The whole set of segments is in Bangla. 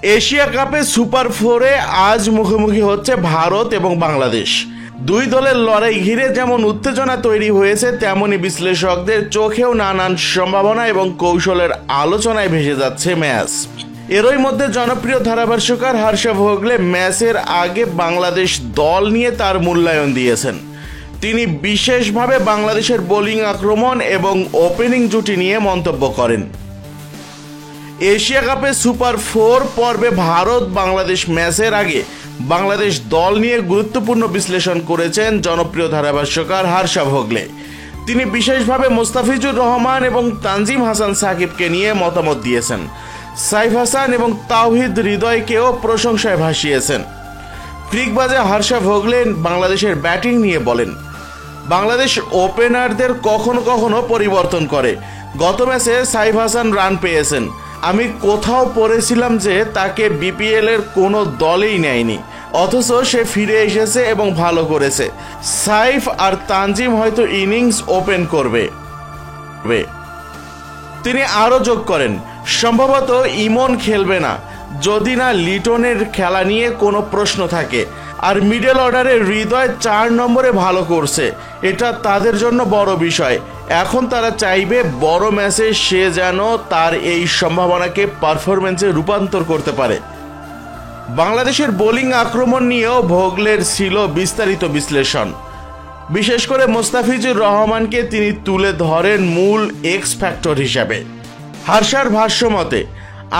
এশিয়া কাপে সুপার 4-এ আজ মুখোমুখি হচ্ছে ভারত এবং বাংলাদেশ। দুই দলের লড়াই ঘিরে যেমন উত্তেজনা তৈরি হয়েছে, তেমনি বিশ্লেষকদের চোখেও নানান সম্ভাবনা এবং কৌশলের আলোচনায় ভেসে যাচ্ছে ম্যাচ। এরই মধ্যে জনপ্রিয় ধারাভাষ্যকার হর্ষ ভোগলে ম্যাচের আগে বাংলাদেশ দল নিয়ে তার মূল্যায়ন দিয়েছেন। তিনি বিশেষভাবে বাংলাদেশের বোলিং আক্রমণ এবং ওপেনিং জুটি নিয়ে মন্তব্য করেন। এশিয়া কাপে সুপার 4 পর্বে ভারত বাংলাদেশ ম্যাচের আগে বাংলাদেশ দল নিয়ে গুরুত্বপূর্ণ বিশ্লেষণ করেছেন জনপ্রিয় ধারাভাষ্যকার হর্ষ ভোগলে। তিনি বিশেষভাবে মোস্তাফিজুর রহমান এবং তানজিম হাসান সাকিবকে নিয়ে মতামত দিয়েছেন। সাইফ হাসান এবং তাওহিদ হৃদয়কেও প্রশংসায় ভাসিয়েছেন। ক্রিকবাজে হর্ষ ভোগলে বাংলাদেশের ব্যাটিং নিয়ে বলেন, বাংলাদেশ ওপেনারদের কখনো কখনো পরিবর্তন করে। গত ম্যাচে সাইফ হাসান রান পেয়েছেন। আমি কোথাও পড়েছিলাম যে তাকে বিপিএল এর কোনো দলেই নেয়নি, অথচ সে ফিরে এসেছে এবং ভালো করেছে। সাইফ আর তানজিম হয়তো ইনিংস ওপেন করবে। তিনি আরও যোগ করেন, সম্ভবত ইমন খেলবে না যদি না লিটনের খেলা নিয়ে কোনো প্রশ্ন থাকে। আর মিডল অর্ডারে হৃদয় 4 নম্বরে ভালো করছে, এটা তাদের জন্য বড় বিষয়। এখন তারা চাইবে বড় ম্যাচে সে যেন তার এই সম্ভাবনাকে পারফরমেন্সে রূপান্তর করতে পারে। বাংলাদেশের বোলিং আক্রমণ নিয়েও ভোগলের ছিল বিস্তারিত বিশ্লেষণ। বিশেষ করে মোস্তাফিজুর রহমানকে তিনি তুলে ধরেন মূল এক্স ফ্যাক্টর হিসাবে। হর্ষার ভাষ্য মতে,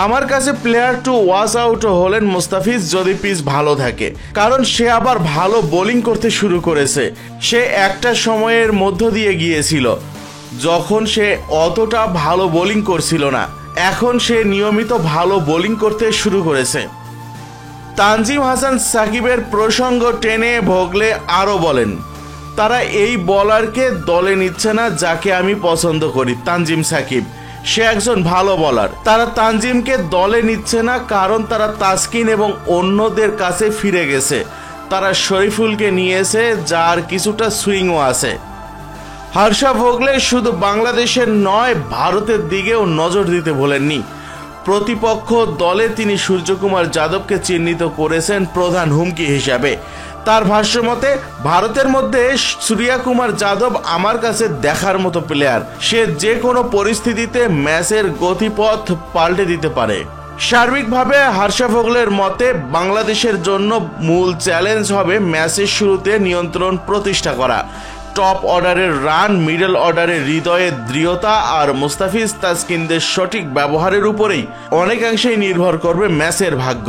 আমার কাছে প্লেয়ার টু ওয়াচ আউট হলেন মোস্তাফিজ, যদি পিচ ভালো থাকে, কারণ সে আবার ভালো বোলিং করতে শুরু করেছে। সে একটা সময়ের মধ্য দিয়ে গিয়েছিল যখন সে অতটা ভালো বোলিং করছিল না, এখন সে নিয়মিত ভালো বোলিং করতে শুরু করেছে। তানজিম হাসান সাকিবের প্রসঙ্গ টেনে ভোগলে আরও বলেন, তারা এই বলারকে দলে নিচ্ছে না যাকে আমি পছন্দ করি, তানজিম সাকিব। সে একজন ভালো বলার। তারা তানজিমকে দলে নিচ্ছে না কারণ তারা তাসকিন এবং অন্যদের কাছে ফিরে গেছে। তারা শরীফুলকে নিয়েছে, যার কিছুটা সুইংও আছে। হর্ষ ভোগলে শুধু বাংলাদেশের নয়, ভারতের দিকেও নজর দিতে ভোলেননি। প্রতিপক্ষ দলে তিনি সূর্যকুমার যাদবকে চিহ্নিত করেছেন প্রধান হুমকি হিসাবে। তার ভাষ্যমতে, ভারতের মধ্যে সূর্যকুমার যাদব আমার কাছে দেখার মতো প্লেয়ার। সে যে কোনো পরিস্থিতিতে ম্যাচের গতিপথ পাল্টে দিতে পারে। সার্বিকভাবে হর্ষ ভোগলের মতে, বাংলাদেশের জন্য মূল চ্যালেঞ্জ হবে ম্যাচের শুরুতে নিয়ন্ত্রণ প্রতিষ্ঠা করা। টপ অর্ডারের রান, মিডল অর্ডারের হৃদয়ের দৃঢ়তা আর মুস্তাফিজ তাসকিনদের সঠিক ব্যবহারের উপরেই অনেকাংশেই নির্ভর করবে ম্যাচের ভাগ্য।